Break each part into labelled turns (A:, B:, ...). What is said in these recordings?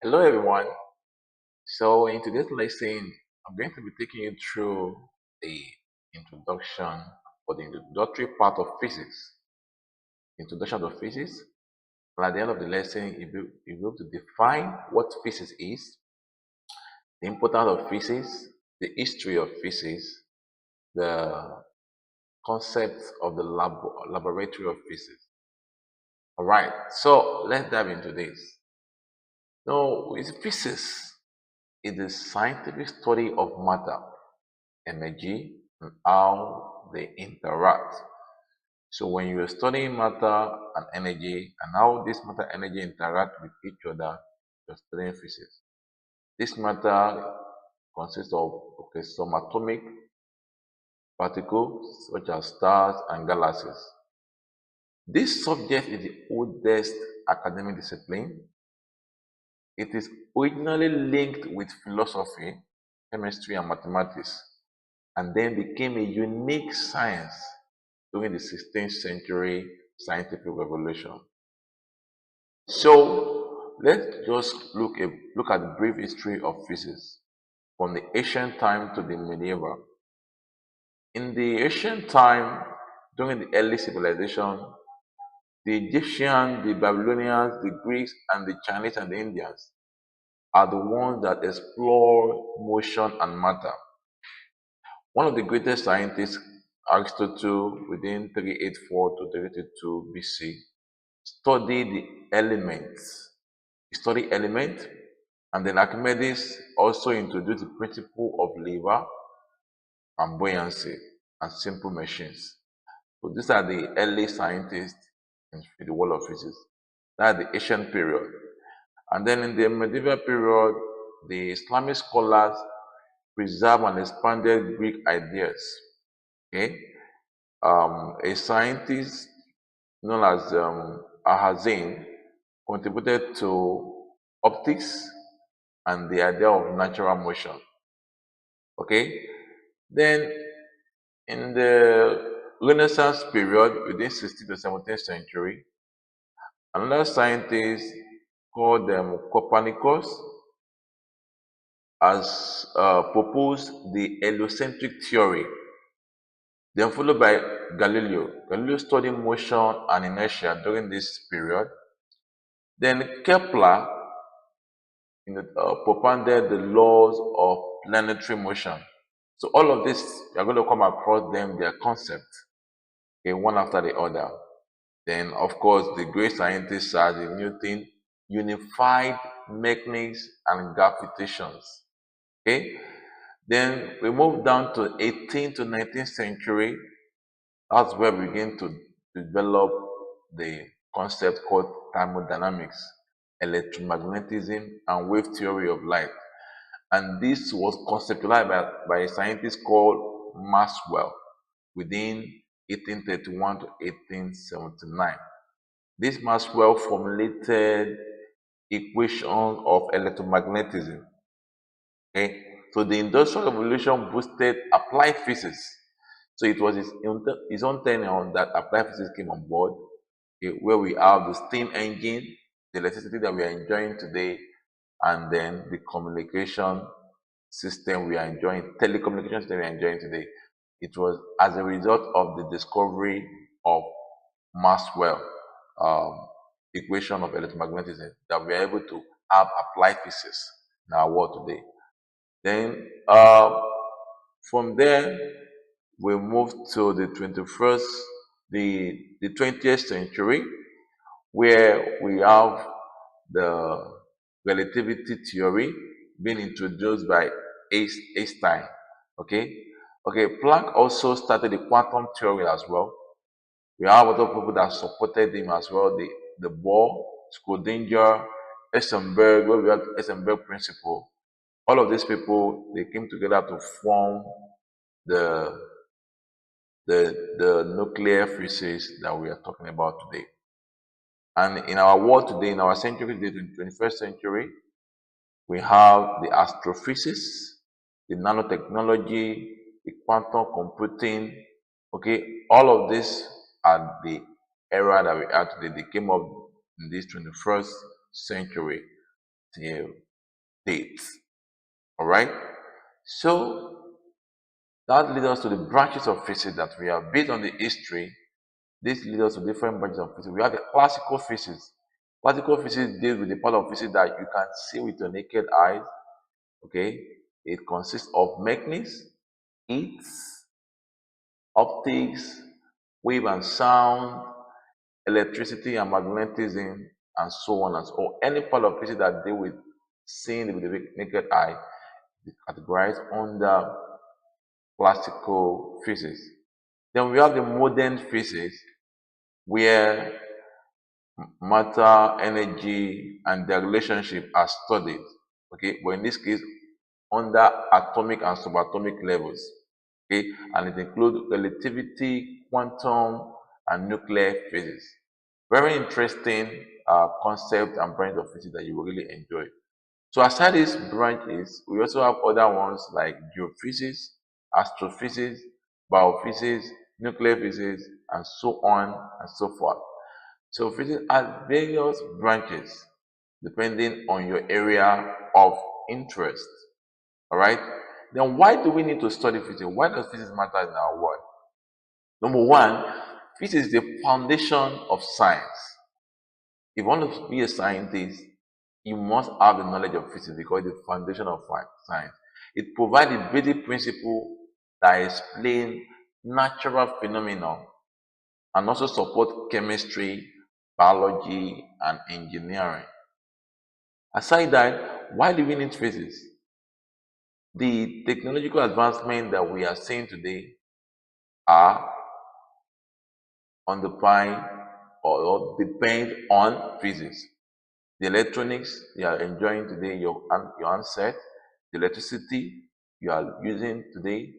A: Hello everyone. So in today's lesson, I'm going to be taking you through the introduction or the introductory part of physics. Introduction of physics. And at the end of the lesson, you'll be able to define what physics is, the importance of physics, the history of physics, the concept of the laboratory of physics. All right. So let's dive into this. Now, with physics, it is scientific study of matter, energy, and how they interact. So when you are studying matter and energy and how this matter and energy interact with each other, you're studying physics. This matter consists of some atomic particles such as stars and galaxies. This subject is the oldest academic discipline. It is originally linked with philosophy, chemistry, and mathematics, and then became a unique science during the 16th century scientific revolution. So let's just look at the brief history of physics from the ancient time to the medieval. In the ancient time, during the early civilization, the Egyptians, the Babylonians, the Greeks, and the Chinese and the Indians are the ones that explore motion and matter. One of the greatest scientists, Aristotle, within 384 to 322 BC, studied the elements. He studied elements, and then Archimedes also introduced the principle of lever and buoyancy and simple machines. So these are the early scientists in the world of physics. That's the ancient period. And then in the medieval period, the Islamic scholars preserved and expanded Greek ideas. Okay, a scientist known as Alhazen contributed to optics and the idea of natural motion. Okay, then in the Renaissance period within 16th to 17th century, another scientist called Copernicus has proposed the heliocentric theory, then followed by Galileo. Galileo studied motion and inertia during this period. Then Kepler propounded the laws of planetary motion. So all of this, you're going to come across them, their concepts, okay, one after the other. Then, of course, the great scientists such as Newton unified mechanics and gravitations. Okay. Then we move down to 18th to 19th century. That's where we begin to develop the concept called thermodynamics, electromagnetism, and wave theory of light. And this was conceptualized by a scientist called Maxwell within 1831 to 1879. This Maxwell formulated equations of electromagnetism. Okay, so the Industrial Revolution boosted applied physics. So it was his own tenure that applied physics came on board, okay, where we have the steam engine, the electricity that we are enjoying today, and then the communication system we are enjoying, telecommunication system we are enjoying today. It was as a result of the discovery of Maxwell equation of electromagnetism that we are able to have applied physics in our world today. Then from there, we move to the 21st, the 20th century, where we have the relativity theory being introduced by Einstein. Okay, okay. Planck also started the quantum theory as well. We have other people that supported him as well. The Bohr, Schrodinger, Heisenberg, where we have the Heisenberg principle. All of these people they came together to form the the nuclear physics that we are talking about today. And in our world today, in our century, the 21st century, we have the astrophysics, the nanotechnology, the quantum computing. Okay, all of this are the era that we are today. They came up in this 21st century. till date. All right. So that leads us to the branches of physics that we have. Based on the history, this leads us to different branches of physics. We have the classical physics. Classical physics deals with the part of physics that you can see with your naked eyes. Okay, it consists of mechanics, heat, optics, wave and sound, electricity and magnetism, and so on and so on. Any part of physics that deal with seeing with the naked eye is categorized under classical physics. Then we have the modern physics, where matter, energy, and their relationship are studied. Okay, but in this case, under atomic and subatomic levels. Okay, and it includes relativity, quantum, and nuclear physics. Very interesting concept and branch of physics that you will really enjoy. So aside these branches, we also have other ones like geophysics, astrophysics, biophysics, nuclear physics, and so on and so forth. So physics has various branches depending on your area of interest. All right. Then why do we need to study physics? Why does physics matter in our world? Number one, physics is the foundation of science. If you want to be a scientist, you must have the knowledge of physics because it's the foundation of science. It provides the basic principle that explain natural phenomena and also support chemistry, biology, and engineering. Aside that, why do we need physics? The technological advancement that we are seeing today are underpinned or depend on physics. The electronics you are enjoying today, your handset, the electricity you are using today,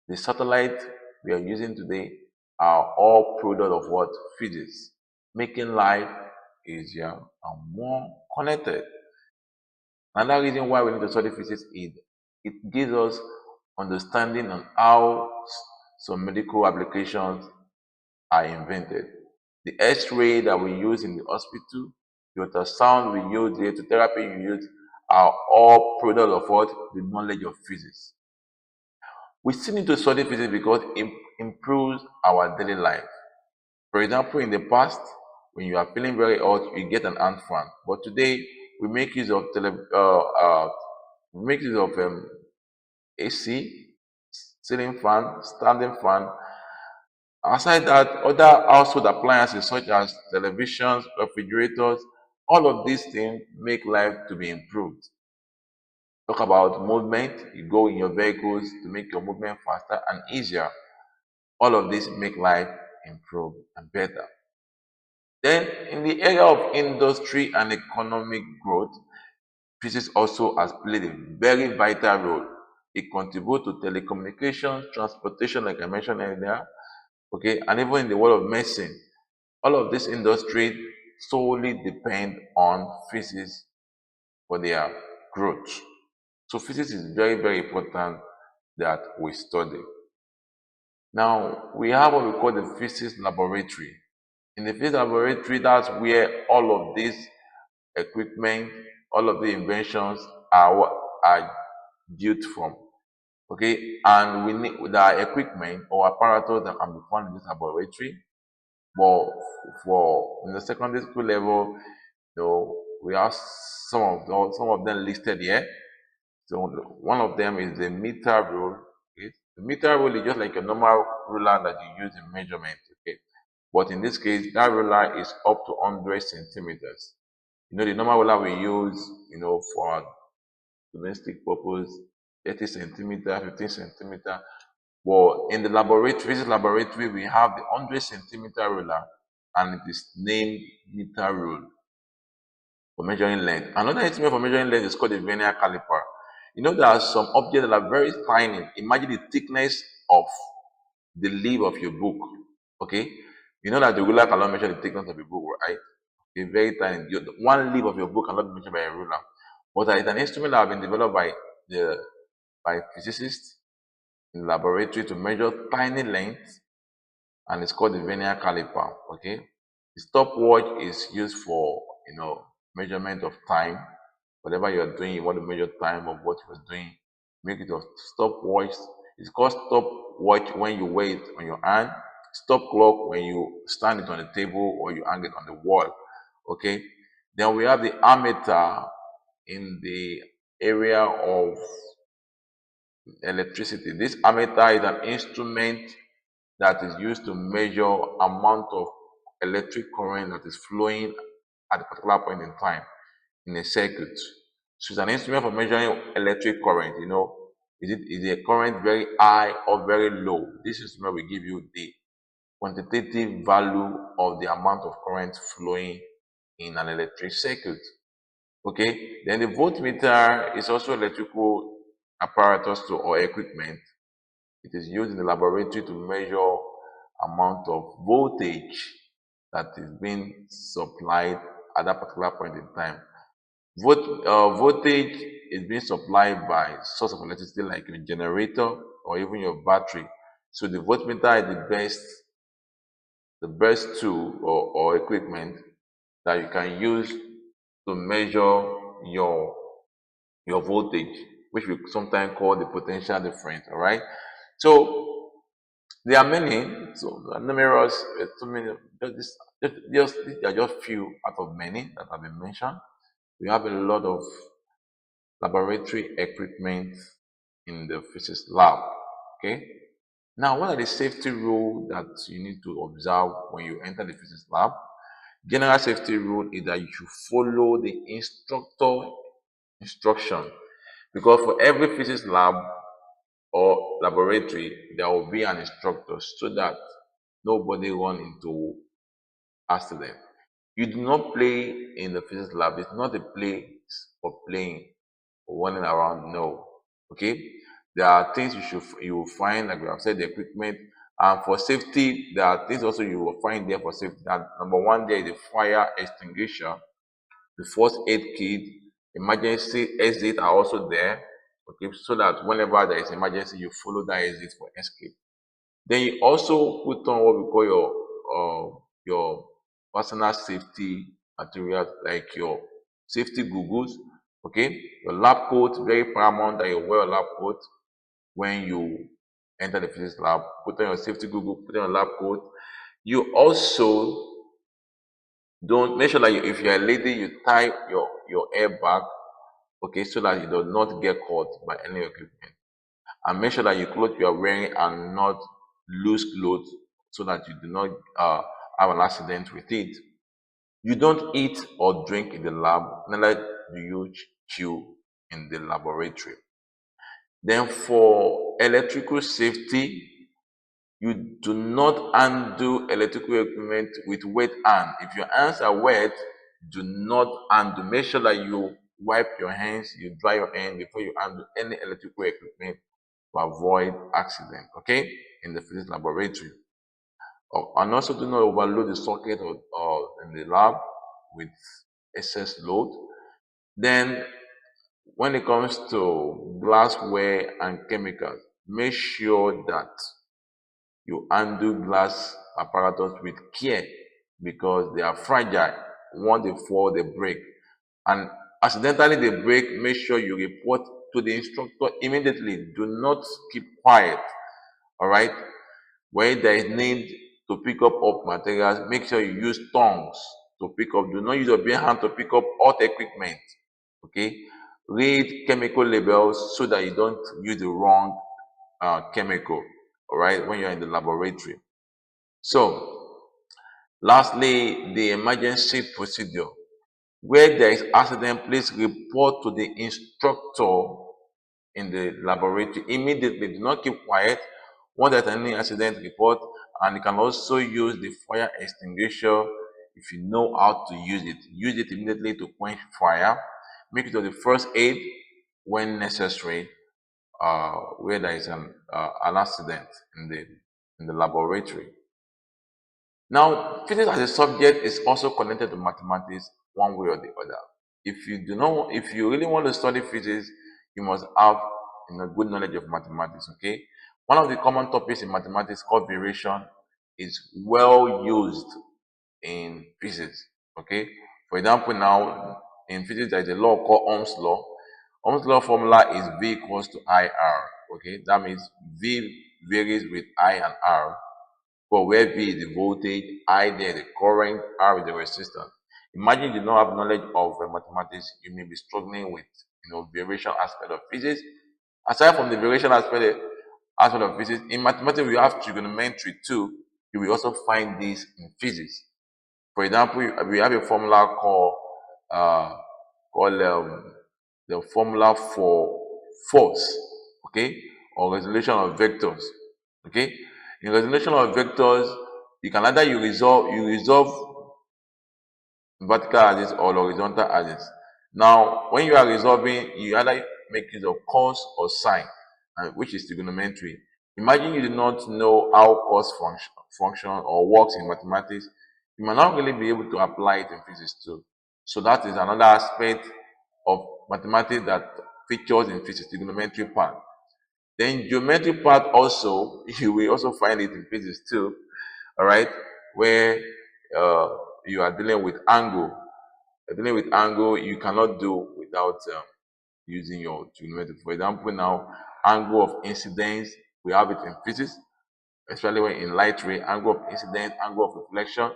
A: the satellite we are using today are all product of what? Physics, making life easier and more connected. Another reason why we need to study physics is it gives us understanding on how some medical applications are invented. The X-ray that we use in the hospital, the ultrasound we use, the radiotherapy you use, are all product of what? The knowledge of physics. We still need to study physics because it improves our daily life. For example, in the past, when you are feeling very hot, you get an ant fan. But today, we make use of AC, ceiling fan, standing fan. Aside that, other household appliances such as televisions, refrigerators, all of these things make life to be improved. Talk about movement, you go in your vehicles to make your movement faster and easier. All of this make life improve and better. Then, in the area of industry and economic growth, physics also has played a very vital role. It contributes to telecommunications, transportation, like I mentioned earlier, okay, and even in the world of medicine. All of this industry solely depend on physics for their growth. So physics is very, very important that we study. Now, we have what we call the physics laboratory. In the physics laboratory, that's where all of this equipment, all of the inventions are built from. Okay, and we need the equipment or apparatus that can be found in this laboratory. But for in the secondary school level, we have some of them listed here. So one of them is the meter rule. Okay? The meter rule is just like a normal ruler that you use in measurement. Okay, but in this case, that ruler is up to 100 centimeters. The normal ruler we use, for domestic purpose, 30 centimeter, 15 centimeter. But in the physics laboratory, we have the 100 centimeter ruler, and it is named meter rule for measuring length. Another instrument for measuring length is called the vernier caliper. There are some objects that are very tiny. Imagine the thickness of the leaf of your book. Okay, you know that the ruler cannot measure the thickness of a book, right? It's very tiny. One leaf of your book cannot be measured by a ruler. But it's an instrument that has been developed by physicists in the laboratory to measure tiny lengths, and it's called the vernier caliper. Okay, the stopwatch is used for measurement of time. whatever you're doing, you want to measure time of what you're doing, make it a stopwatch. It's called stopwatch when you wear it on your hand, stop clock when you stand it on the table or you hang it on the wall. Okay. Then we have the ammeter in the area of electricity. This ammeter is an instrument that is used to measure amount of electric current that is flowing at a particular point in time in a circuit. So it's an instrument for measuring electric current. Is the current very high or very low? This instrument will give you the quantitative value of the amount of current flowing in an electric circuit. Okay, then the voltmeter is also electrical apparatus or equipment. It is used in the laboratory to measure amount of voltage that is being supplied at that particular point in time. Voltage is being supplied by source of electricity like your generator or even your battery. So the voltmeter is the best tool or equipment that you can use to measure your your voltage, which we sometimes call the potential difference. All right. So there are many, so numerous, so many. These are just few out of many that have been mentioned. We have a lot of laboratory equipment in the physics lab. Okay. Now, what are the safety rules that you need to observe when you enter the physics lab? General safety rule is that you should follow the instructor instruction, because for every physics lab or laboratory there will be an instructor so that nobody run into accident. You do not play in the physics lab. It's not a place for playing or running around. No. Okay. There are things you will find, like we have said, the equipment. And for safety, there are things also you will find there for safety. That number one, there is a fire extinguisher, the first aid kit, emergency exit are also there. Okay, so that whenever there is emergency, you follow that exit for escape. Then you also put on what we call your personal safety materials, like your safety goggles. Okay, your lab coat, very paramount that you wear a lab coat when you enter the physics lab. Put on your safety goggle, put on your lab coat. You also don't make sure that if you're a lady, you tie your hair back, okay, so that you do not get caught by any equipment. And make sure that your clothes you are wearing are not loose clothes, so that you do not have an accident with it. You don't eat or drink in the lab, neither do you chew in the laboratory. Then for electrical safety, you do not undo electrical equipment with wet hand. If your hands are wet, do not undo. Make sure that you wipe your hands, you dry your hand before you undo any electrical equipment to avoid accident. Okay, in the physics laboratory. And also do not overload the socket or in the lab with excess load. Then when it comes to glassware and chemicals, make sure that you undo glass apparatus with care, because they are fragile. Once they fall, they break. And accidentally they break, make sure you report to the instructor immediately. Do not keep quiet. All right. When there is need to pick up materials, make sure you use tongs to pick up. Do not use your bare hand to pick up hot equipment. Okay. Read chemical labels so that you don't use the wrong chemical. All right, when you're in the laboratory. So, lastly, the emergency procedure. Where there is accident, please report to the instructor in the laboratory immediately. Do not keep quiet. Once there's any accident, report. And you can also use the fire extinguisher if you know how to use it. Use it immediately to quench fire. Make it the first aid when necessary, where there is an accident in the laboratory. Now, physics as a subject is also connected to mathematics one way or the other. If you really want to study physics, you must have good knowledge of mathematics. Okay, one of the common topics in mathematics called variation is well used in physics. Okay, for example, now in physics there is a law called Ohm's law. Ohm's law formula is V equals to IR. Okay, that means V varies with I and R. But where V is the voltage, I there the current, R is the resistance. Imagine you do not have knowledge of mathematics, you may be struggling with variation aspect of physics. Aside from the variation aspect of physics, in mathematics we have trigonometry too. You will also find this in physics. For example, we have a formula uh, called the formula for force, okay, or resolution of vectors, okay. In resolution of vectors, you can either you resolve vertical axis or horizontal axis. Now, when you are resolving, you either make use of cos or sine, which is trigonometry. Imagine you do not know how cos function or works in mathematics, you might not really be able to apply it in physics too. So that is another aspect of mathematics that features in physics, trigonometry part. Then geometry part also, you will also find it in physics too, all right, where uh, you are dealing with angle. Dealing with angle, you cannot do without using your trigonometry. For example, now angle of incidence, we have it in physics, especially when in light ray, angle of incidence, angle of reflection.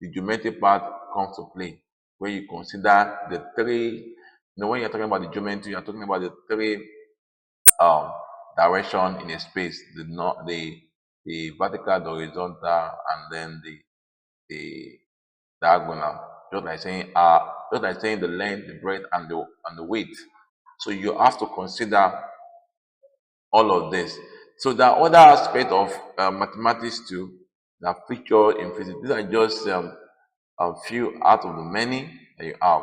A: The geometry part comes to play when you consider the three. When you're talking about the geometry, you're talking about the three um, direction in a space: the vertical, the horizontal, and then the diagonal. Just like saying the length, the breadth, and the weight. So you have to consider all of this. So there are other aspects of mathematics too that feature in physics. These are just a few out of the many that you have.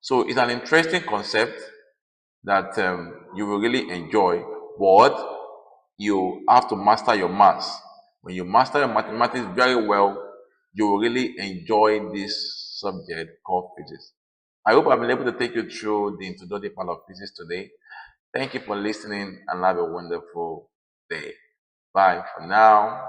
A: So it's an interesting concept that you will really enjoy, but you have to master your maths. When you master your mathematics very well, you will really enjoy this subject called physics. I hope I've been able to take you through the introductory part of physics today. Thank you for listening and have a wonderful day. Bye for now.